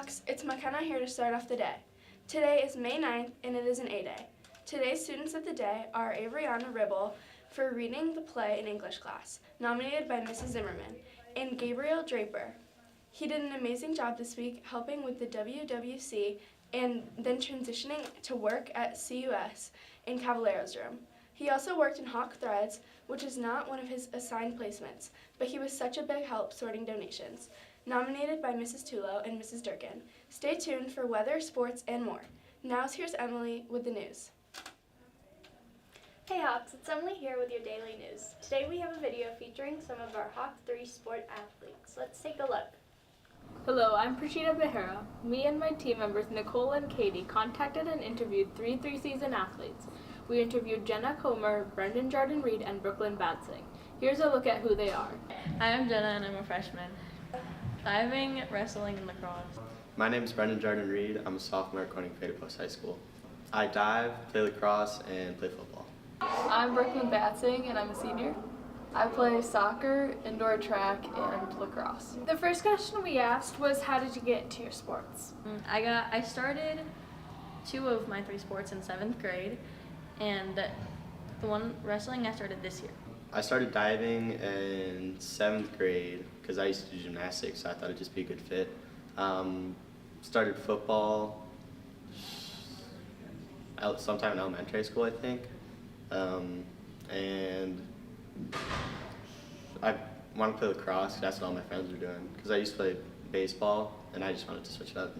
Hawks, it's McKenna here to start off the day. Today is May 9th and it is an A Day. Today's students of the day are Avriana Ribble for reading the play in English class, nominated by Mrs. Zimmerman, and Gabriel Draper. He did an amazing job this week helping with the WWC and then transitioning to work at CUS in Cavaliero's room. He also worked in Hawk Threads, which is not one of his assigned placements, but he was such a big help sorting donations. Nominated by Mrs. Tulo and Mrs. Durkin. Stay tuned for weather, sports, and more. Now here's Emily with the news. Hey Hawks, it's Emily here with your daily news. Today we have a video featuring some of our Hawk 3 sport athletes. Let's take a look. Hello, I'm Prashida Behera. Me and my team members Nicole and Katie contacted and interviewed three three-season athletes. We interviewed Jenna Comer, Brendan Jordan-Reed, and Brooklyn Batsing. Here's a look at who they are. Hi, I'm Jenna and I'm a freshman. Diving, wrestling, and lacrosse. My name is Brendan Jordan-Reed. I'm a sophomore at Corning Creative Post High School. I dive, play lacrosse, and play football. I'm Brooklyn Batsing and I'm a senior. I play soccer, indoor track, and lacrosse. The first question we asked was, how did you get into your sports? I started two of my three sports in 7th grade, and the one wrestling I started this year. I started diving in 7th grade because I used to do gymnastics, so I thought it'd just be a good fit. Started football sometime in elementary school, I think. And I wanted to play lacrosse, 'cause that's what all my friends were doing. Because I used to play baseball, and I just wanted to switch it up,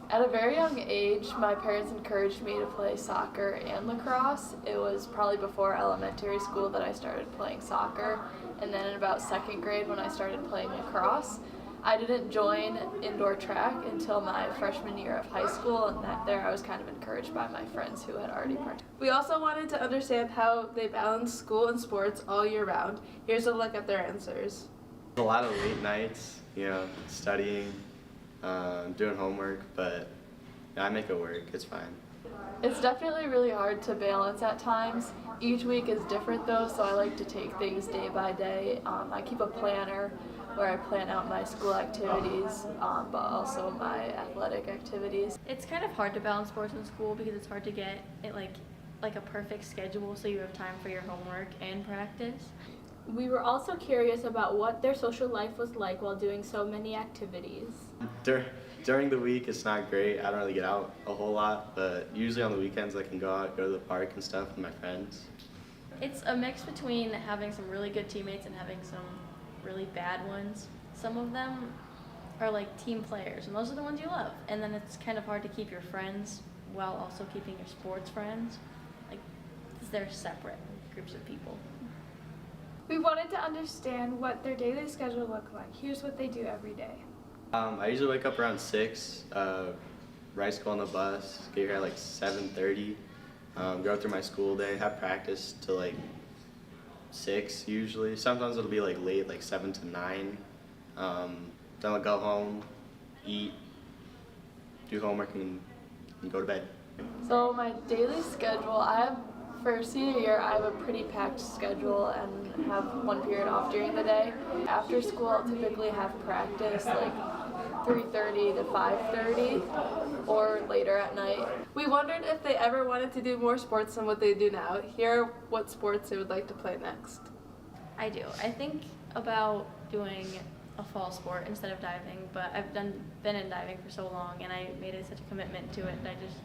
At a very young age, my parents encouraged me to play soccer and lacrosse. It was probably before elementary school that I started playing soccer, and then in about 2nd grade when I started playing lacrosse. I didn't join indoor track until my freshman year of high school, and there I was kind of encouraged by my friends who had already participated. We also wanted to understand how they balance school and sports all year round. Here's a look at their answers. A lot of late nights, studying, doing homework, but I make it work. It's fine. It's definitely really hard to balance at times. Each week is different though, so I like to take things day by day. I keep a planner where I plan out my school activities, but also my athletic activities. It's kind of hard to balance sports and school because it's hard to get it like a perfect schedule so you have time for your homework and practice. We were also curious about what their social life was like while doing so many activities. During the week, it's not great. I don't really get out a whole lot, but usually on the weekends I can go out, go to the park and stuff with my friends. It's a mix between having some really good teammates and having some really bad ones. Some of them are like team players, and those are the ones you love. And then it's kind of hard to keep your friends while also keeping your sports friends. Because they're separate groups of people. We wanted to understand what their daily schedule looked like. Here's what they do every day. I usually wake up around 6, ride school on the bus, get here at like 7:30, go through my school day, have practice till like 6 usually. Sometimes it'll be like late, like 7 to 9. Then I'll go home, eat, do homework, and go to bed. So my daily schedule, for senior year, I have a pretty packed schedule and have one period off during the day. After school, I'll typically have practice like 3:30 to 5:30 or later at night. We wondered if they ever wanted to do more sports than what they do now. Here are what sports they would like to play next. I do. I think about doing a fall sport instead of diving, but I've been in diving for so long and I made such a commitment to it that I just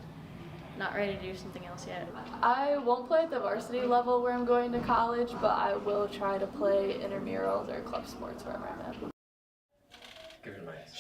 not ready to do something else yet. I won't play at the varsity level where I'm going to college, but I will try to play intramurals or club sports wherever I'm at.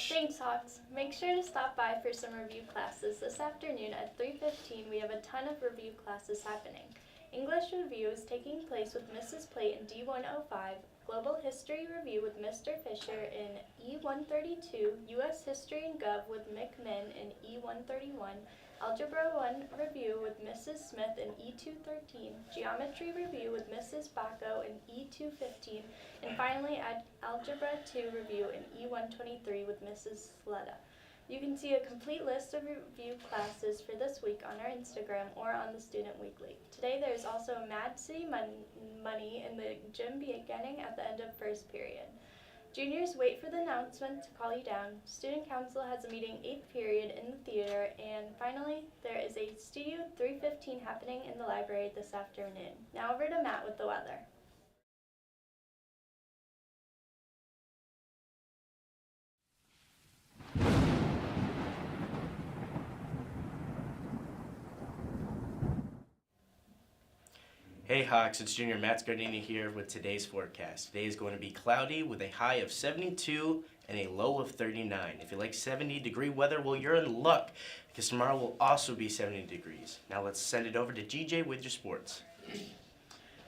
Thanks Hawks. Make sure to stop by for some review classes. This afternoon at 3:15 we have a ton of review classes happening. English review is taking place with Mrs. Plate in D105, Global History Review with Mr. Fisher in E132, U.S. History and Gov with McMinn in E131, Algebra 1 Review with Mrs. Smith in E213, Geometry Review with Mrs. Bacco in E215, and finally Algebra 2 Review in E123 with Mrs. Sleda. You can see a complete list of review classes for this week on our Instagram or on the Student Weekly. Today there is also a Mad City Money in the gym beginning at the end of first period. Juniors, wait for the announcement to call you down. Student Council has a meeting 8th period in the theater. And finally, there is a Studio 315 happening in the library this afternoon. Now over to Matt with the weather. Hey Hawks, it's Junior Matt Scardini here with today's forecast. Today is going to be cloudy with a high of 72 and a low of 39. If you like 70-degree weather, well, you're in luck because tomorrow will also be 70 degrees. Now let's send it over to GJ with your sports.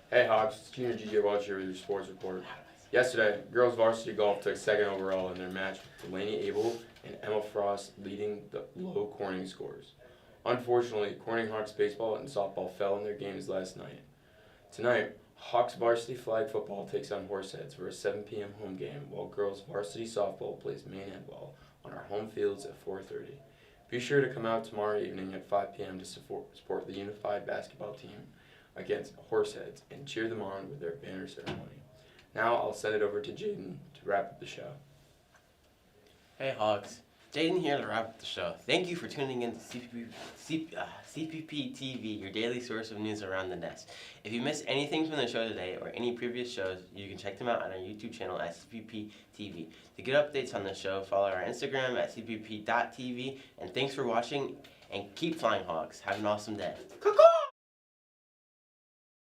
Hey Hawks, it's Junior GJ Welch here with your sports report. Yesterday, girls varsity golf took second overall in their match with Delaney Abel and Emma Frost leading the low Corning scores. Unfortunately, Corning Hawks baseball and softball fell in their games last night. Tonight, Hawks varsity flag football takes on Horseheads for a 7 p.m. home game, while girls varsity softball plays Maine handball on our home fields at 4:30. Be sure to come out tomorrow evening at 5 p.m. to support the unified basketball team against Horseheads and cheer them on with their banner ceremony. Now I'll send it over to Jaden to wrap up the show. Hey Hawks, Jaden here to wrap up the show. Thank you for tuning in to CPP TV, your daily source of news around the nest. If you missed anything from the show today or any previous shows, you can check them out on our YouTube channel at CPPtv. To get updates on the show, follow our Instagram at CPP.tv. And thanks for watching, and keep flying Hawks. Have an awesome day. Cuckoo!